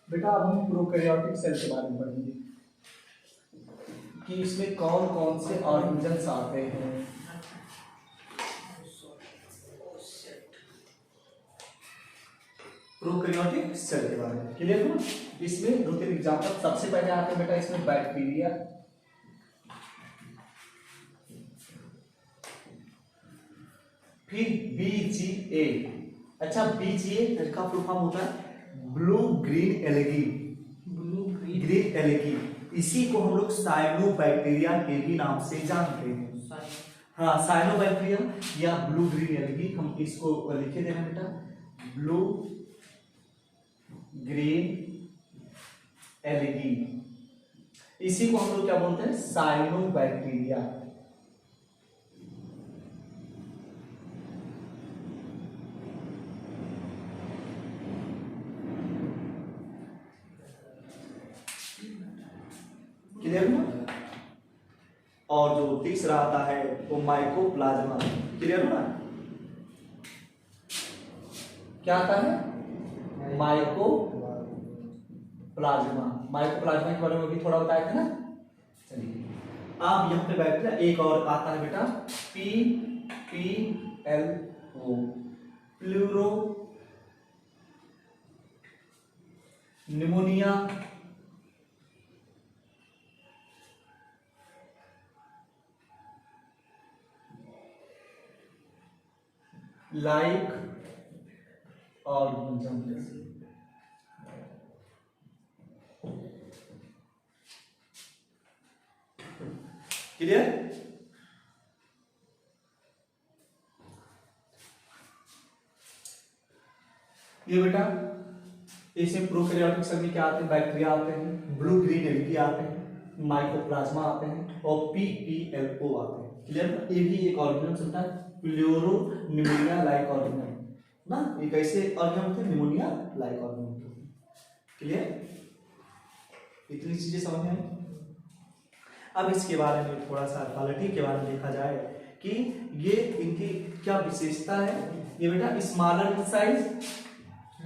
बेटा अब हम प्रोकैरियोटिक सेल के बारे में पढ़ेंगे कि इसमें कौन कौन से ऑर्गेनिजम्स आते हैं। प्रोकैरियोटिक सेल के बारे में क्लियर हो। इसमें 2-3 एग्जांपल सबसे पहले आते हैं बेटा इसमें बैक्टीरिया, फिर बीजीए। अच्छा बीजीए का फुल फॉर्म होता है blue green algae. Blue green algae, इसी को हम लोग साइनोबैक्टीरिया के भी नाम से जानते हैं। हाँ साइनोबैक्टीरिया या ब्लू ग्रीन एलगी, हम इसको लिखे देना बेटा ब्लू ग्रीन एलगी। इसी को हम लोग क्या बोलते हैं साइनोबैक्टीरिया। क्लियर हुआ। और जो तीसरा आता है वो माइकोप्लाज्मा। क्लियर हुआ। क्या आता है माइकोप्लाज्मा। माइकोप्लाज्मा के बारे में भी थोड़ा बताया था ना। चलिए आप यहाँ पे बैठते हैं। एक और आता है बेटा PPLO pleuro pneumonia like organism. Clear. ये बेटा इसमें प्रोकैरियोटिक सेल में क्या आते हैं बैक्टीरिया आते हैं, ब्लू ग्रीन एल्गी आते हैं, माइकोप्लाज्मा आते हैं और PPLO आते हैं। क्लियर। ये भी एक ऑर्गेनिज्म होता है प्लूरो निमोनिया लाइक ऑर्गेनिज्म ना। ये कैसे ऑर्गेनिज्म होते हैं निमोनिया लाइक ऑर्गेनिज्म। क्लियर। इतनी चीजें समझ में आई। अब इसके बारे में थोड़ा सा क्वालिटी के बारे में देखा जाए कि ये इनकी क्या विशेषता है। ये बेटा स्मॉलर इन साइज,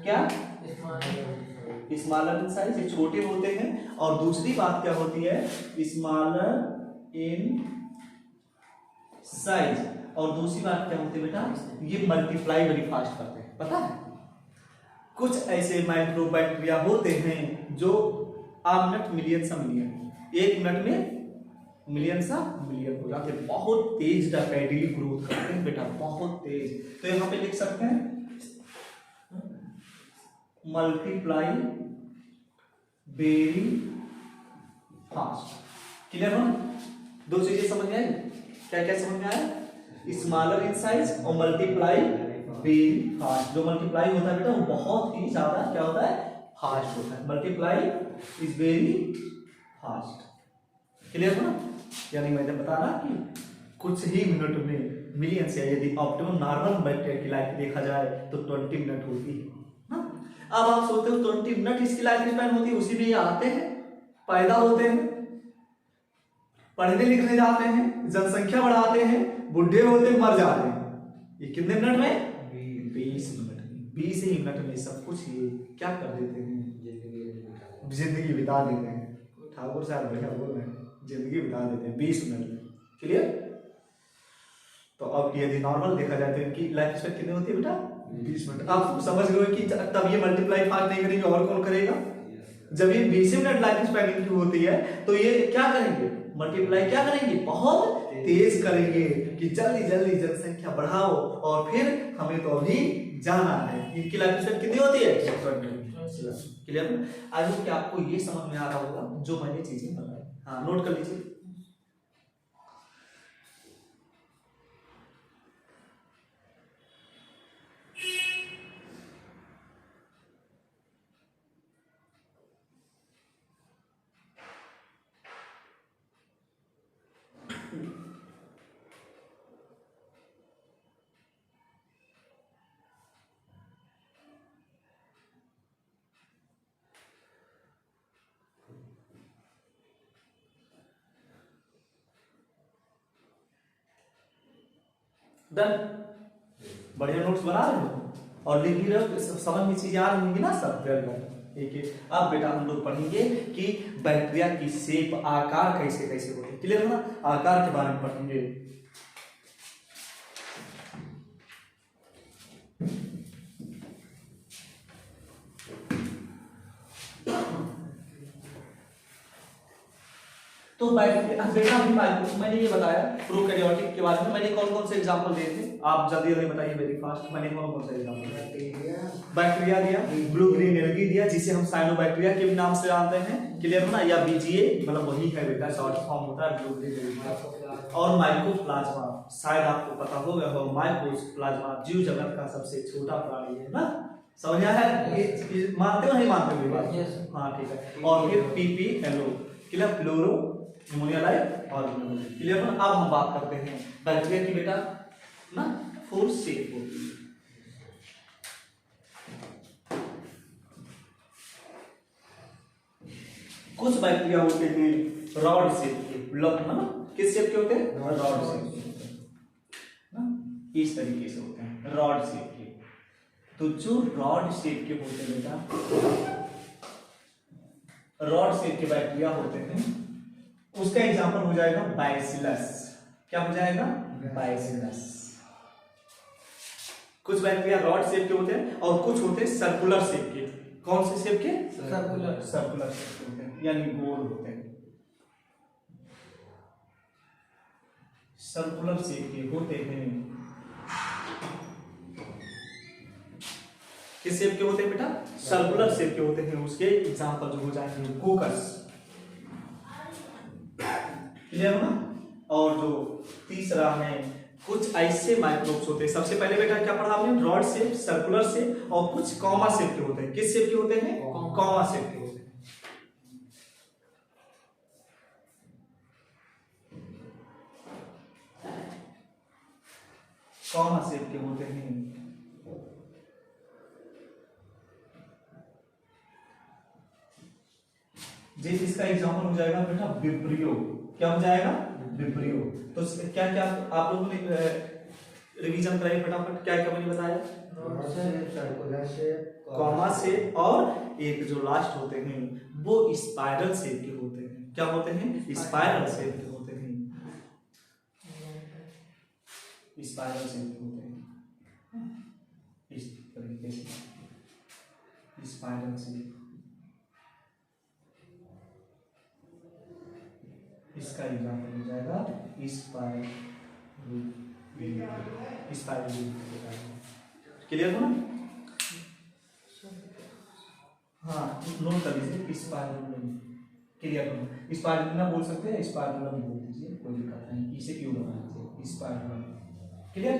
क्या स्मॉलर इन साइज, ये छोटे होते हैं। और दूसरी बात क्या होती है स्मॉलर इन साइज, और दूसरी बात क्या होती है बेटा ये मल्टीप्लाई वेरी फास्ट करते हैं। पता है कुछ ऐसे माइक्रोबैक्टीरिया होते हैं जो मिनट मिलियन सा मिलियन, 1 मिनट में मिलियन सा मिलियन हो जाते हैं। बहुत तेज रैपिडली ग्रोथ करते हैं बेटा, बहुत तेज। तो यहां पे लिख सकते हैं मल्टीप्लाई वेरी फास्ट। क्लियर हो। 2 चीजें समझ में आई। क्या क्या समझ में आया स्मॉलर इन साइज और मल्टीप्लाई वेरी फास्ट। जो मल्टीप्लाई होता है बेटा वो बहुत ही ज्यादा क्या होता है फास्ट होता है। Multiply is very fast. Clear हो ना। यानी मैं जब बता रहा कि कुछ ही मिनट में मिलियन से, यदि ऑप्टिमम नॉर्मल बैक्टीरिया की लाइफ देखा जाए तो 20 मिनट होती है ना। अब आप सोचते हो 20 मिनट इसकी लाइफ स्पैन होती है, उसी में ये आते हैं पैदा होते हैं पढ़ने लिखने जाते हैं जनसंख्या बढ़ाते हैं बुढ़े होते मर जाते हैं। ये कितने मिनट में 20 मिनट में। 20 ही मिनट में सब कुछ ये क्या कर देते हैं जिंदगी बिता देते हैं। ठाकुर साहब बढ़िया बोल रहे हैं जिंदगी बिता देते हैं 20 मिनट में। क्लियर। तो अब यदि नॉर्मल देखा जाए तो इनकी लाइफ स्पैन कितनी होती है बेटा 20 मिनट। आप समझ गए कि तब ये मल्टीप्लाई फास्ट नहीं करेंगे और कौन करेगा। जब ये 20 मिनट लाइफ स्पैन इनकी होती है तो ये क्या करेंगे मल्टीप्लाई क्या करेंगे बहुत तेज करेंगे कि जल्दी जल्दी जनसंख्या बढ़ाओ और फिर हमें तो अभी जाना है। इनकी लाइफ स्पैन कितनी होती है 20 मिनट। क्लियर। आई होप कि आपको ये समझ में आ रहा होगा जो मैंने चीजें बताई। हाँ नोट कर लीजिए। डन। बढ़िया नोट्स बना रहे हो और लिख भी रहे हो, समझ में चीजें आ रही होंगी ना सब। एक एक। अब बेटा हम लोग पढ़ेंगे कि बैक्टीरिया की शेप, आकार कैसे कैसे होते हैं। क्लियर है ना? आकार के बारे में पढ़ेंगे। तो बैक्टीरिया बेटा मैंने ये बताया प्रोकैरियोटिक के बारे में, मैंने कौन कौन से एग्जांपल दिए थे, आप जल्दी जल्दी बताइए वेरी फास्ट। मैंने कौन कौन से एग्जांपल? बैक्टीरिया दिया, ब्लू ग्रीन एल्गी दिया जिसे हम साइनोबैक्टीरिया के भी नाम से जानते हैं। क्लियर है ना? या बीजीए मतलब वही है बेटा, शॉर्ट फॉर्म होता है ब्लू ग्रीन एल्गी। और माइकोप्लाज्मा, शायद आपको पता होगा, माइकोप्लाज्मा जीव जगत का सबसे छोटा प्राणी है ना, समझ आया है? मानते हो नहीं मानते हो बात? हाँ ठीक है। और फिर पीपीएलओ, क्लियर, फ्लोरो निमोनिया लाइक और क्लियर ना? अब हम बात करते हैं बैक्टीरिया की बेटा ना, फोर शेप होती है। कुछ बैक्टीरिया होते हैं रॉड शेप के, ना किस शेप के होते हैं? रॉड शेप के ना, इस तरीके से होते हैं रॉड शेप के। तो जो रॉड शेप के होते हैं बेटा, रॉड शेप के बैक्टीरिया होते हैं, उसका एग्जांपल हो जाएगा बैसिलस। क्या हो जाएगा? बैसिलस। कुछ बैक्टीरिया रॉड शेप के होते हैं और कुछ होते हैं सर्कुलर शेप के। कौन से शेप के? सर्कुलर शेप के होते हैं, यानी गोल होते हैं। सर्कुलर शेप के होते हैं। किस शेप के होते हैं बेटा? सर्कुलर शेप के होते हैं। उसके एग्जांपल जो हो जाएंगे कोकस। क्लियर हो ना? और जो तीसरा है, कुछ ऐसे माइक्रोब्स होते हैं। सबसे पहले बेटा क्या पढ़ा आपने? रॉड शेप, सर्कुलर शेप और कुछ कॉमा शेप के होते हैं। किस शेप के होते हैं? कॉमा शेप के होते हैं। कॉमा शेप के होते हैं। जिस इसका एग्जांपल हो जाएगा बेटा विब्रियो। क्या हो जाएगा? विब्रियो। तो क्या क्या आप लोगों ने रिवीजन कराइए फटाफट, क्या क्या मैंने बताया? कॉमा शेप और एक जो लास्ट होते हैं वो स्पाइरल शेप के होते हैं। क्या होते हैं? स्पाइरल शेप के होते हैं। स्पाइरल शेप के होते हैं इस तरीके से, स्पाइरल शेप। इसका एग्जांपल हो जाएगा स्पाइरल। क्लियर हो ना? हाँ नोट कर लीजिए स्पाइरल। क्लियर हो? स्पाइरल ना बोल सकते हैं, स्पाइरल बोल दीजिए, कोई दिक्कत नहीं। इसे क्यों बना दीजिए स्पाइरल। क्लियर?